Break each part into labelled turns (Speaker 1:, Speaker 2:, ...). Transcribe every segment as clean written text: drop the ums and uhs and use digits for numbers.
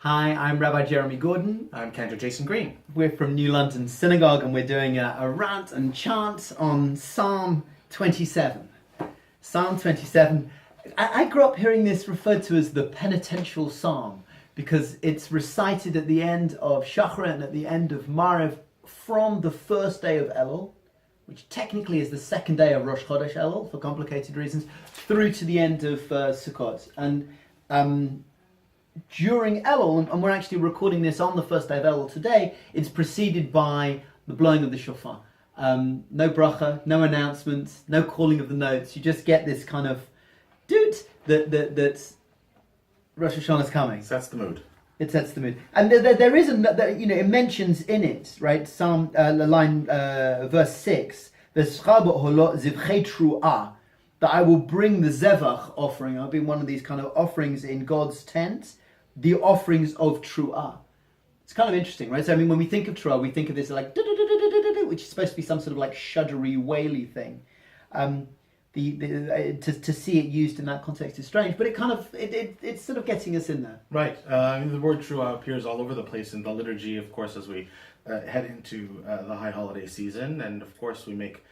Speaker 1: Hi, I'm Rabbi Jeremy Gordon.
Speaker 2: I'm Cantor Jason Green.
Speaker 1: We're from New London Synagogue and we're doing a rant and chant on Psalm 27. Psalm 27. I grew up hearing this referred to as the Penitential Psalm because it's recited at the end of Shachar and at the end of Maariv from the first day of Elul, which technically is the second day of Rosh Chodesh Elul for complicated reasons, through to the end of Sukkot. And during Elul, and we're actually recording this on the first day of Elul today, it's preceded by the blowing of the shofar. No bracha, no announcements, no calling of the notes. You just get this kind of doot that Rosh Hashanah is coming.
Speaker 2: Sets the mood.
Speaker 1: It sets the mood, and there is it mentions in it, right? Psalm verse 6, that I will bring the zevach offering. I'll be one of these kind of offerings in God's tent, the offerings of truah. It's kind of interesting, right? So I mean, when we think of truah, we think of this like which is supposed to be some sort of like shuddery, waily thing. To see it used in that context is strange, but it's sort of getting us in there.
Speaker 2: Right. The word truah appears all over the place in the liturgy, of course, as we head into the high holiday season, and of course we make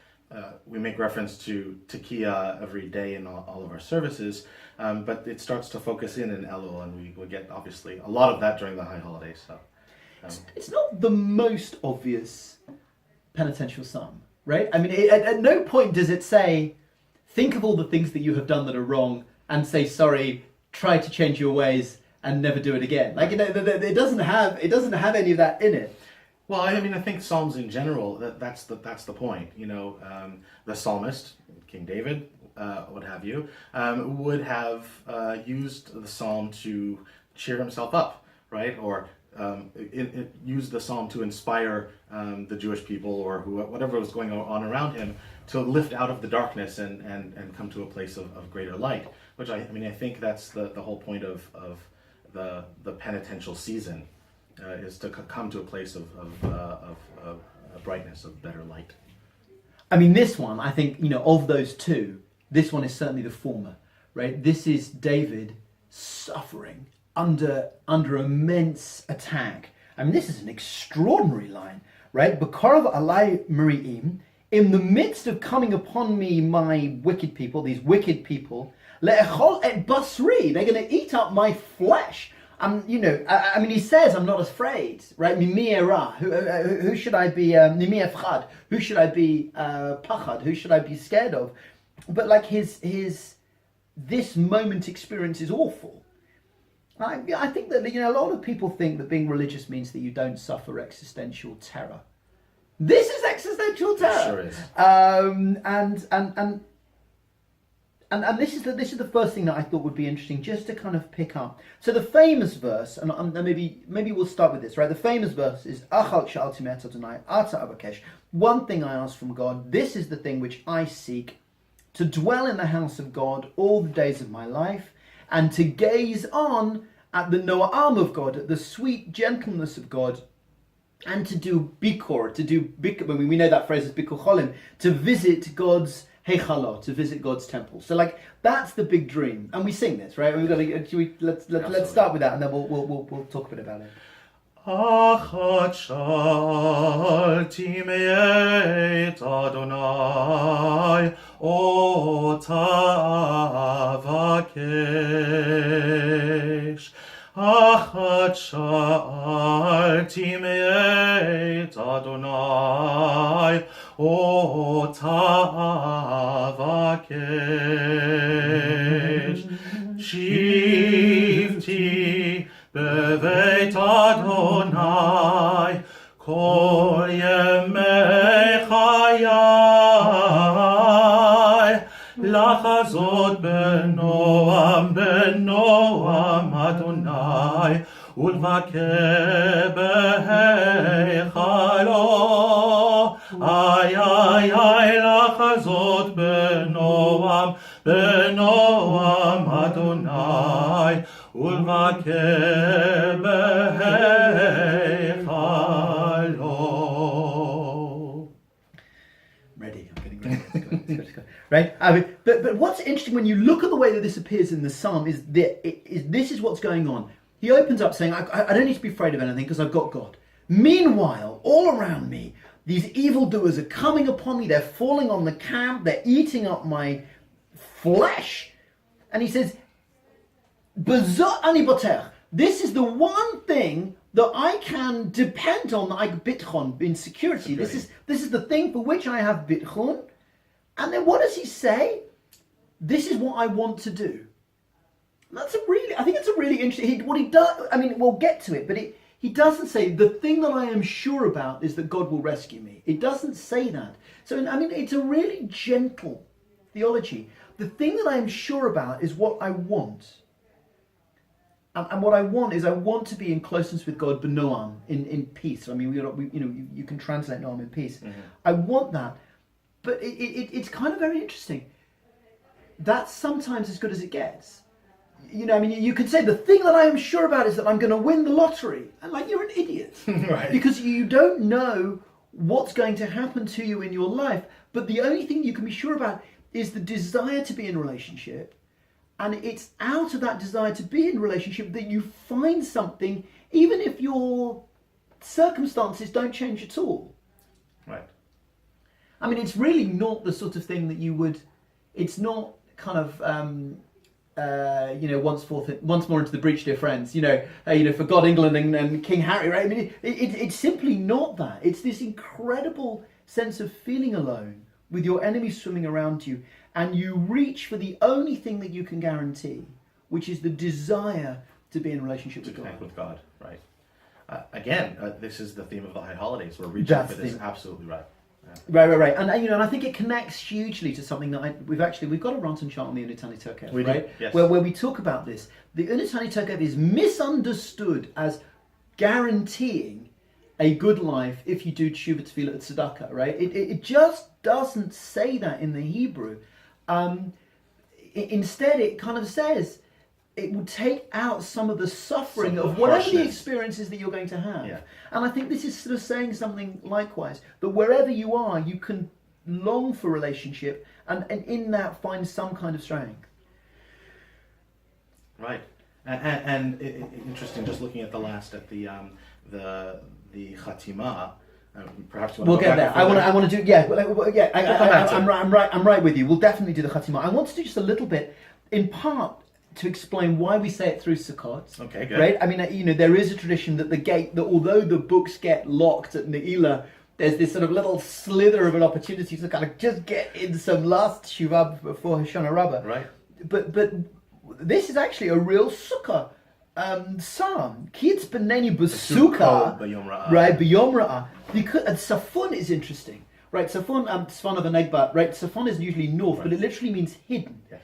Speaker 2: reference to Tekiah every day in all of our services, but it starts to focus in Elul, and we get obviously a lot of that during the high holidays. So
Speaker 1: it's not the most obvious penitential psalm, right? I mean, at no point does it say, think of all the things that you have done that are wrong and say sorry, try to change your ways and never do it again. Like, it doesn't have any of that in it.
Speaker 2: Well, I mean, I think Psalms in general, that's the point. The psalmist, King David, what have you, would have used the psalm to cheer himself up, right? Or used the psalm to inspire the Jewish people or whatever was going on around him to lift out of the darkness and come to a place of greater light. Which I think that's the whole point of the penitential season. Is to come to a place of brightness, of better light.
Speaker 1: I mean, this one, I think, of those two, this one is certainly the former, right? This is David suffering under immense attack. I mean, this is an extraordinary line, right? B'korov alai meri'im, in the midst of coming upon me, my wicked people, these wicked people, le'echol et basri, they're going to eat up my flesh. He says, I'm not afraid, right? Mimi era, who should I be, mimi efchad, who should I be pachad, who should I be scared of? But like this moment experience is awful. I think that, a lot of people think that being religious means that you don't suffer existential terror. This is existential terror.
Speaker 2: It sure is.
Speaker 1: And this is the first thing that I thought would be interesting, just to kind of pick up. So the famous verse, and maybe we'll start with this, right? The famous verse is Achal sha'alti me'at Adonai, ata avakesh. One thing I ask from God, this is the thing which I seek, to dwell in the house of God all the days of my life, and to gaze on at the noam of God, at the sweet gentleness of God, and to do bikor, we know that phrase as bikor cholim, to visit God's Heichalo, to visit God's temple. So that's the big dream, and we sing this, right? Let's start with that, and then we'll talk a bit about it.
Speaker 2: Achat shalti me'et Adonai, ota avakesh. Achat shalti me'et Adonai, ota avakesh. Shivti beveit Adonai, kol yemei chayai, lachazot benoam Adonai, ulvakeh beheichalo. Ay, lachazot benoam Adonai, ulvakeh beheichalo.
Speaker 1: Ready, I'm getting ready. Let's go. Right? But what's interesting when you look at the way that this appears in the psalm is this is what's going on. He opens up saying, I don't need to be afraid of anything because I've got God. Meanwhile, all around me, these evildoers are coming upon me. They're falling on the camp. They're eating up my flesh. And he says, "B'zo ani boter." This is the one thing that I can depend on, like bitchon, in security. This is the thing for which I have bitchon. And then what does he say? This is what I want to do. I think it's a really interesting, what he does, I mean, we'll get to it, but he doesn't say, the thing that I am sure about is that God will rescue me. It doesn't say that. So, I mean, it's a really gentle theology. The thing that I am sure about is what I want. And what I want is I want to be in closeness with God, b'noam, in peace. I mean, you can translate noam in peace. Mm-hmm. I want that. But it's kind of very interesting. That's sometimes as good as it gets. You know, I mean, you could say the thing that I am sure about is that I'm going to win the lottery. And like, you're an idiot.
Speaker 2: Right.
Speaker 1: Because you don't know what's going to happen to you in your life. But the only thing you can be sure about is the desire to be in a relationship. And it's out of that desire to be in a relationship that you find something, even if your circumstances don't change at all.
Speaker 2: Right.
Speaker 1: I mean, it's really not the sort of thing that you would, it's not kind of, once more into the breach, dear friends, for God, England and King Harry, right? I mean, it's simply not that. It's this incredible sense of feeling alone with your enemies swimming around you, and you reach for the only thing that you can guarantee, which is the desire to be in a relationship with God.
Speaker 2: To connect with God, right. This is the theme of the High Holidays. We're reaching for this, absolutely right.
Speaker 1: Yeah. Right. And I think it connects hugely to something that we've got a Rant Chant on the Unitani Tokef, right?
Speaker 2: Yes.
Speaker 1: Where we talk about this. The Unitani Tokef is misunderstood as guaranteeing a good life if you do tshuva, tefillah, and tzedakah, right? It just doesn't say that in the Hebrew. Instead, it kind of says it will take out some of the suffering of whatever the experiences that you're going to have.
Speaker 2: Yeah.
Speaker 1: And I think this is sort of saying something likewise, that wherever you are, you can long for relationship and in that find some kind of strength.
Speaker 2: Right. And interesting, just looking at the Chatima, perhaps
Speaker 1: we'll get there. I want to do, I'm right with you. We'll definitely do the Chatima. I want to do just a little bit, in part, to explain why we say it through Sukkot.
Speaker 2: Okay, good.
Speaker 1: Right? I mean, there is a tradition that that although the books get locked at Ne'ilah, there's this sort of little slither of an opportunity to kind of just get in some last Shuvah before Hoshana Rabbah.
Speaker 2: Right.
Speaker 1: But this is actually a real Sukkah psalm. Kids beneni b'sukkah, right? B'yom ra'ah. Because Safon is interesting, right? Safon, Sfon of the Negba, right? Safon is usually north, but it literally means hidden.
Speaker 2: Yeah.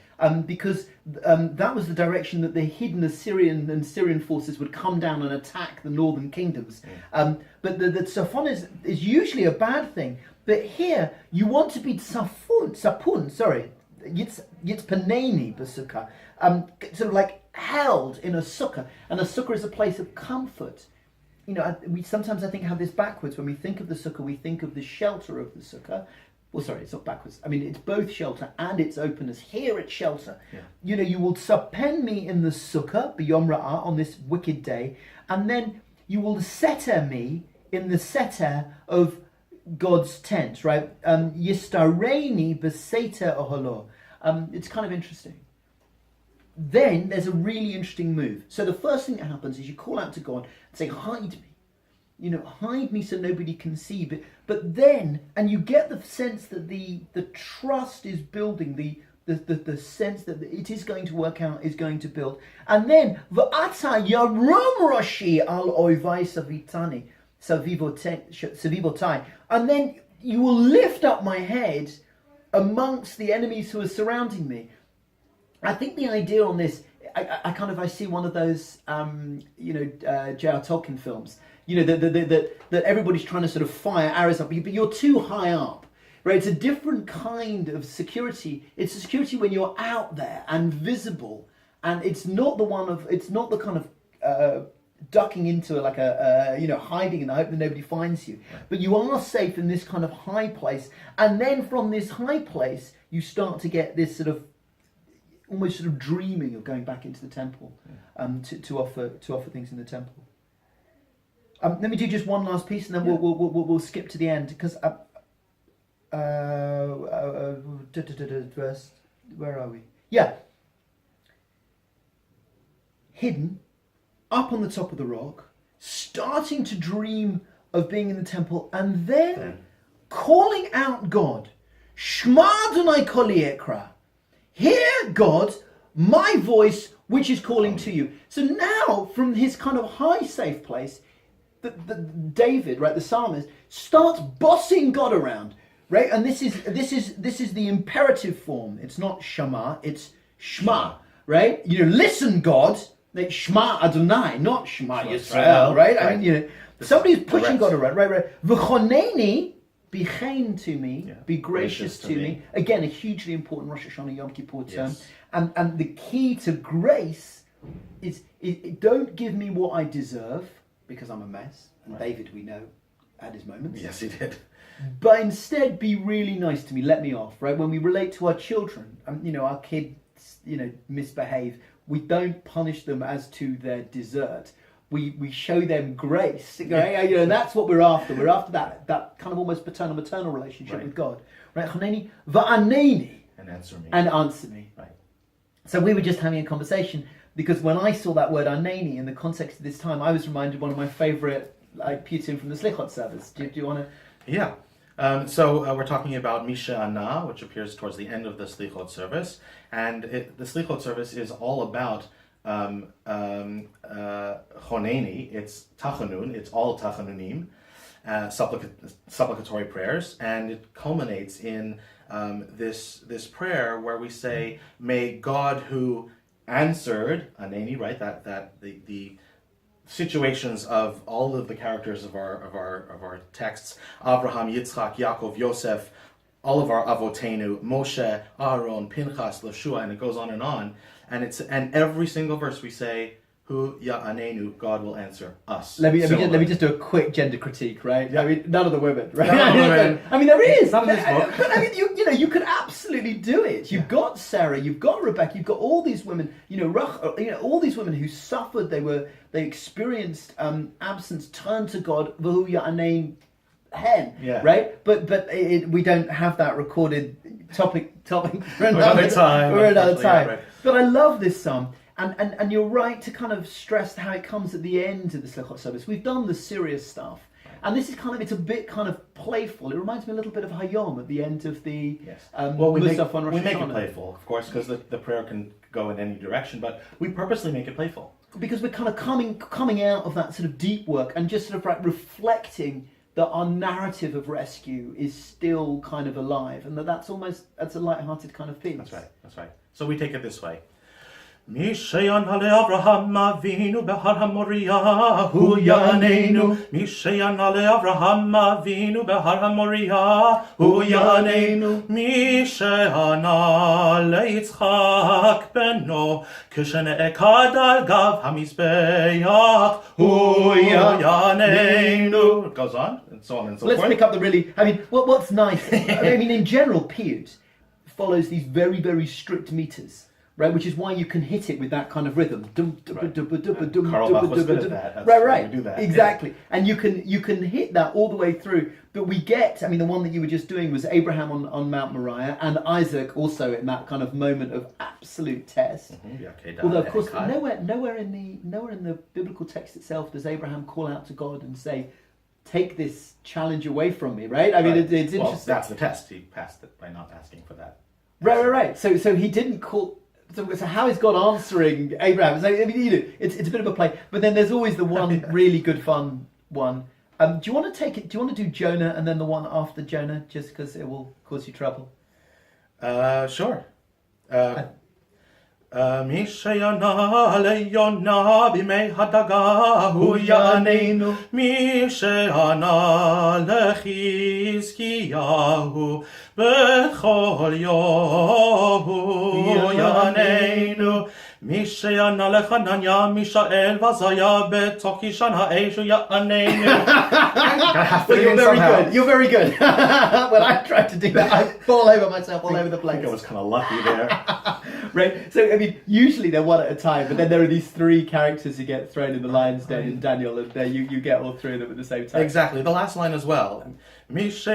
Speaker 1: Because that was the direction that the hidden Assyrian and Syrian forces would come down and attack the northern kingdoms. But the Safon is usually a bad thing. But here, you want to be Sapun, sorry, Yitzpaneni b'sukkah, sort of like held in a sukkah. And a sukkah is a place of comfort. We sometimes, I think, have this backwards. When we think of the sukkah, we think of the shelter of the sukkah. Well, sorry, it's not backwards. I mean, it's both shelter and its openness. Here it's shelter. Yeah. You will suspend me in the sukkah, b'yom ra'ah, on this wicked day, and then you will seter me in the seter of God's tent, right? Yistareini b'seter oholo. It's kind of interesting. Then there's a really interesting move. So the first thing that happens is you call out to God and say, hide me. Hide me so nobody can see. But then, and you get the sense that the trust is building, the sense that it is going to work out, is going to build. And then, V'ata yarum roshi al oivai savitani, savivotai. And then you will lift up my head amongst the enemies who are surrounding me. I think the idea on this, I see one of those, J.R. Tolkien films, that everybody's trying to sort of fire arrows up, but you're too high up, right? It's a different kind of security. It's a security when you're out there and visible, and it's not the kind of ducking into hiding in the hope that nobody finds you. But you are safe in this kind of high place, and then from this high place, you start to get this sort of almost sort of dreaming of going back into the temple to offer things in the temple. Let me do just one last piece, and then we'll skip to the end, because verse, where are we? Yeah. Hidden up on the top of the rock, starting to dream of being in the temple, and then calling out God. Shema Adonai koli ekra. Hear God, my voice, which is calling to you. So now, from his kind of high safe place, the David, right, the psalmist, starts bossing God around, right? And this is the imperative form. It's not Shema, it's Shema, right? Listen, God. Like Shema Adonai, not Shema Yisrael, right? I mean, somebody's pushing God around, right? V'choneni, be chain to me, be gracious to me. Again, a hugely important Rosh Hashanah Yom Kippur term.
Speaker 2: Yes.
Speaker 1: And the key to grace is don't give me what I deserve, because I'm a mess. And David, we know, had his moments.
Speaker 2: Yes, he did.
Speaker 1: But instead, be really nice to me. Let me off, right? When we relate to our children, our kids, misbehave. We don't punish them as to their desert. We show them grace, right? And that's what we're after. We're after that kind of almost paternal-maternal relationship with God, right? Chaneni va'aneni,
Speaker 2: and answer me.
Speaker 1: And answer me.
Speaker 2: Right.
Speaker 1: So we were just having a conversation, because when I saw that word aneni in the context of this time, I was reminded of one of my favourite Putin from the Slichot service. Do you want to?
Speaker 2: Yeah. So we're talking about Misha Anah, which appears towards the end of the Slichot service, and the Slichot service is all about Choneni. It's Tachanun. It's all Tachanunim, supplicatory prayers, and it culminates in this prayer where we say, "May God who answered Aneni," right? That the situations of all of the characters of our texts, Abraham, Yitzchak, Yaakov, Yosef, all of our Avotenu, Moshe, Aaron, Pinchas, Yeshua, and it goes on, and every single verse we say, "Hu Ya'anenu," God will answer us.
Speaker 1: Let me just do a quick gender critique, right?
Speaker 2: Yeah.
Speaker 1: I mean, none of the women, right?
Speaker 2: None of the women.
Speaker 1: I mean, there is.
Speaker 2: Not in this book.
Speaker 1: But I mean, you could absolutely do it. You've got Sarah, you've got Rebecca, you've got all these women. All these women who suffered. They experienced absence, turned to God. V'hu Ya'anein hen, right? But we don't have that recorded topic for another time.
Speaker 2: Right.
Speaker 1: But I love this psalm. And you're right to kind of stress how it comes at the end of the Slichot service. We've done the serious stuff. And this is it's a bit kind of playful. It reminds me a little bit of Hayom at the end of the Musaf on Rosh Hashanah.
Speaker 2: We make it playful, of course, because the prayer can go in any direction, but we purposely make it playful.
Speaker 1: Because we're kind of coming out of that sort of deep work and just sort of reflecting that our narrative of rescue is still kind of alive, and that's a light-hearted kind of piece.
Speaker 2: That's right. So we take it this way. Mishayan ale Avraham Avinu behar HaMoriah hu yanenu. Mishayan ale Avraham Avinu behar HaMoriah hu yanenu. Mishayan ale Yitzchak beno kishenekad al gav hamizbeach hu yanenu. It goes on and so on and so forth.
Speaker 1: Let's pick up what's nice. I mean, in general, Piyut follows these very, very strict meters. Right, which is why you can hit it with that kind of rhythm.
Speaker 2: Karl was good at that.
Speaker 1: Right.
Speaker 2: We do that.
Speaker 1: Exactly. And you can hit that all the way through. But we get, the one that you were just doing was Abraham on Mount Moriah, and Isaac also in that kind of moment of absolute test. Although of course nowhere in the biblical text itself does Abraham call out to God and say, "Take this challenge away from me," right? I mean, it's interesting.
Speaker 2: Well, that's the test. He passed it by not asking for that.
Speaker 1: Right. So he didn't call. So how is God answering Abraham? So, it's a bit of a play, but then there's always the one really good fun one. Do you want to take it? Do you want to do Jonah and then the one after Jonah, just because it will cause you trouble?
Speaker 2: Sure. Mishayana leyona bimei hadaga hu yanenu. Mishayana lechizkiyahu bechol yohu yanenu. Mishayana lechananya Mishael vazaya betokishan ha'eshu yanenu.
Speaker 1: You're very good. When I tried to do that, I fall over myself all over the place.
Speaker 2: I think I was kind of lucky there.
Speaker 1: Right? So, I mean, usually they're one at a time, but then there are these three characters who get thrown in the lion's den in Daniel, and there you get all three of them at the same time.
Speaker 2: Exactly. The last line as well. I mean, it's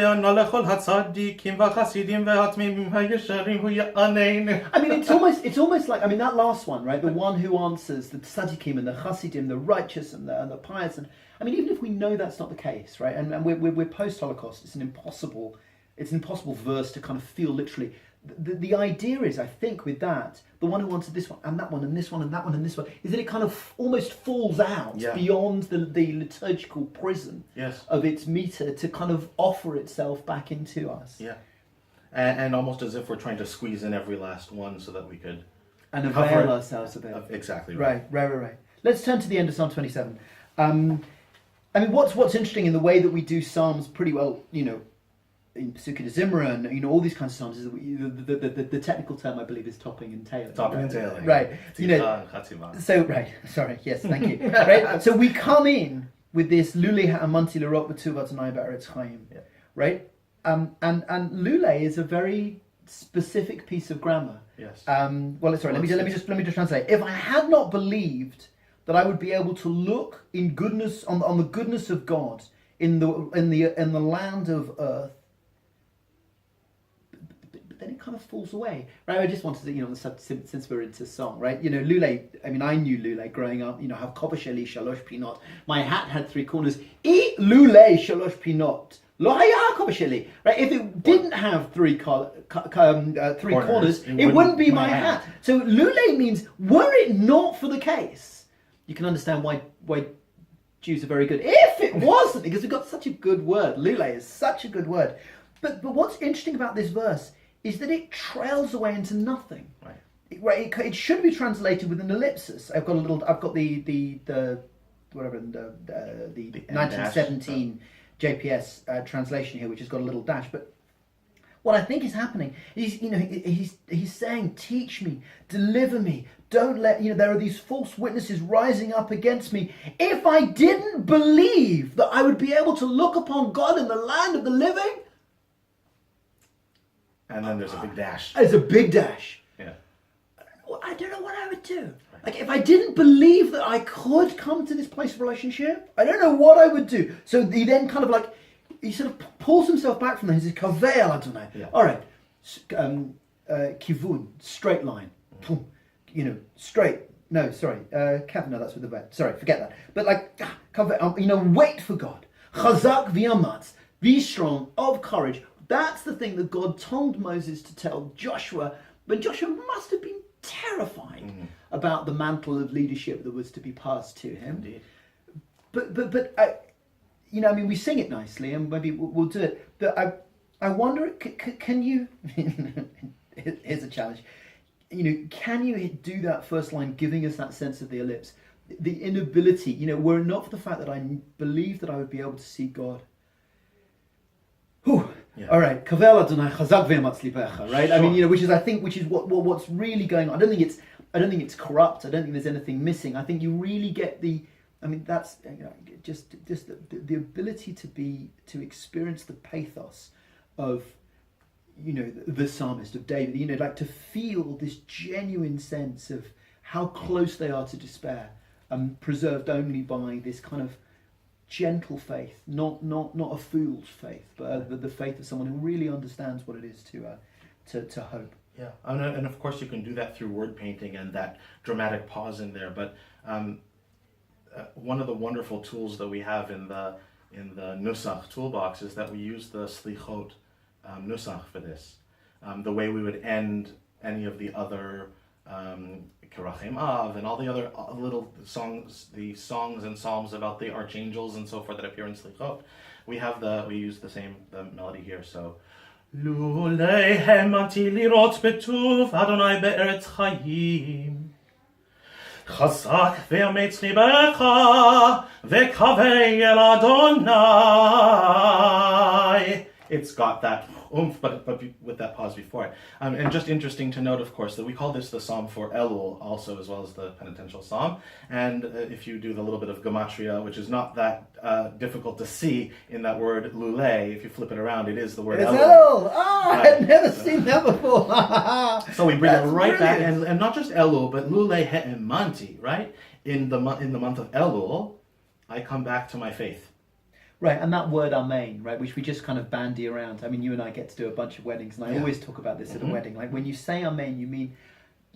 Speaker 1: almost like, I mean, that last one, right? The one who answers, the tzaddikim and the chasidim, the righteous and the pious. And I mean, even if we know that's not the case, right? And we're post-Holocaust. It's an impossible verse to kind of feel literally. The idea is, I think, with that, the one who answered this one and that one and this one and that one and this one, is that it kind of almost falls out beyond the liturgical prison of its meter to kind of offer itself back into us.
Speaker 2: Yeah. And almost as if we're trying to squeeze in every last one so that we could...
Speaker 1: And avail ourselves of it.
Speaker 2: Exactly.
Speaker 1: Right. Let's turn to the end of Psalm 27. I mean, what's interesting in the way that we do Psalms pretty well, you know, in Pesukei de Zimra and, you know, all these kinds of Psalms, is that the technical term, I believe, is topping and tailing.
Speaker 2: Topping and tailing.
Speaker 1: Right. You know, so, right. Sorry. Yes, thank you. Right. So we come in with this Lule ha'amanti l'rot b'tuv Adonai ba'eretz chaim. Right. And Lule is a very specific piece of grammar.
Speaker 2: Yes.
Speaker 1: Well, sorry. Let me just translate. If I had not believed that I would be able to look in goodness on the goodness of God in the land of earth, but then it kind of falls away, right? I just wanted to, you know, since we're into song, right? You know, Lule. I mean, I knew Lule growing up. You know, have koba sheli shalosh pinot. My hat had three corners. I Lule shalosh pinot. Lo haya koba sheli. Right? If it didn't have three corners, it wouldn't be my hat. So Lule means, were it not for the case, you can understand why Jews are very good. If it wasn't, because we've got such a good word. Lule is such a good word. But what's interesting about this verse is that it trails away into nothing. Right. It should be translated with an ellipsis. I've got the 1917 JPS translation here, which has got a little dash. But what I think is happening is, you know, he's saying, teach me, deliver me. Don't let, you know, there are these false witnesses rising up against me. If I didn't believe that I would be able to look upon God in the land of the living.
Speaker 2: And then there's a big dash.
Speaker 1: There's a big dash.
Speaker 2: Yeah.
Speaker 1: I don't know what I would do. Like, if I didn't believe that I could come to this place of relationship, I don't know what I would do. So he then kind of like, he sort of pulls himself back from there. He says, Kaveil Adonai. All right. Kivun, straight line. You know, straight. No, sorry. Kav, no, that's with the vet. Sorry, forget that. But like, you know, wait for God. Chazak v'yamatz. Be strong, of courage. That's the thing that God told Moses to tell Joshua, but Joshua must have been terrified about the mantle of leadership that was to be passed to him.
Speaker 2: Indeed.
Speaker 1: But you know, I mean, we sing it nicely, and maybe we'll do it. But I wonder, can you? Here's a challenge. You know, can you do that first line, giving us that sense of the ellipse, the inability? You know, were it not for the fact that I believed that I would be able to see God. Whew. Yeah. All right, Kavel Adonai Chazak v'yamatz lipecha, right? Sure. I mean, you know, which is what's really going on. I don't think it's corrupt. I don't think there's anything missing. I think you really get that's, you know, just the ability to experience the pathos of, you know, the psalmist, of David. You know, like to feel this genuine sense of how close they are to despair, preserved only by this kind of gentle faith, not a fool's faith, but the faith of someone who really understands what it is to hope.
Speaker 2: Yeah, and of course you can do that through word painting and that dramatic pause in there. But one of the wonderful tools that we have in the Nusach toolbox is that we use the Slichot Nusach for this. The way we would end any of the other Kerachem Av and all the other little songs, the songs and psalms about the archangels and so forth that appear in Slichot. We use the melody here. So, Lulei hemati lirot betuv Adonai be'eretz chayim, Chazak ve'ametz libecha ve'kavei el Adonai it's got that oomph, but with that pause before it. And just interesting to note, of course, that we call this the Psalm for Elul also, as well as the Penitential Psalm. And if you do the little bit of gematria, which is not that difficult to see in that word lule, if you flip it around, it is the word
Speaker 1: It's
Speaker 2: Elul.
Speaker 1: Elul! Oh, I had never seen that before.
Speaker 2: So we bring it right
Speaker 1: brilliant.
Speaker 2: back, and not just Elul, but lule he'emanti, right? In the month of Elul, I come back to my faith.
Speaker 1: Right, and that word amen, right, which we just kind of bandy around. I mean, you and I get to do a bunch of weddings, and I always talk about this at a wedding. Like, when you say amen, you mean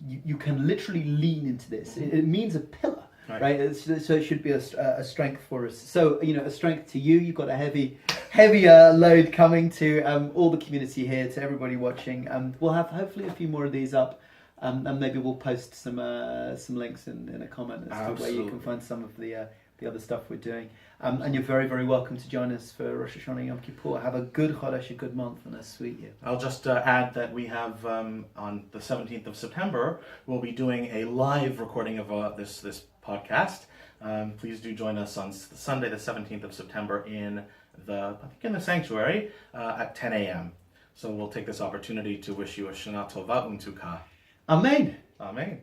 Speaker 1: you can literally lean into this. It means a pillar, right? So it should be a strength for us. So, a strength to you. You've got a heavier load coming to all the community here, to everybody watching. We'll have hopefully a few more of these up. And maybe we'll post some links in a comment as to where you can find some of the other stuff we're doing. And you're very, very welcome to join us for Rosh Hashanah Yom Kippur. Have a good Chodesh, a good month, and a sweet year.
Speaker 2: I'll just add that we have on the 17th of September, we'll be doing a live recording of this podcast. Please do join us on Sunday, the 17th of September in the sanctuary at 10 a.m. So we'll take this opportunity to wish you a Shana Tova Umtuka.
Speaker 1: Amen.
Speaker 2: Amen.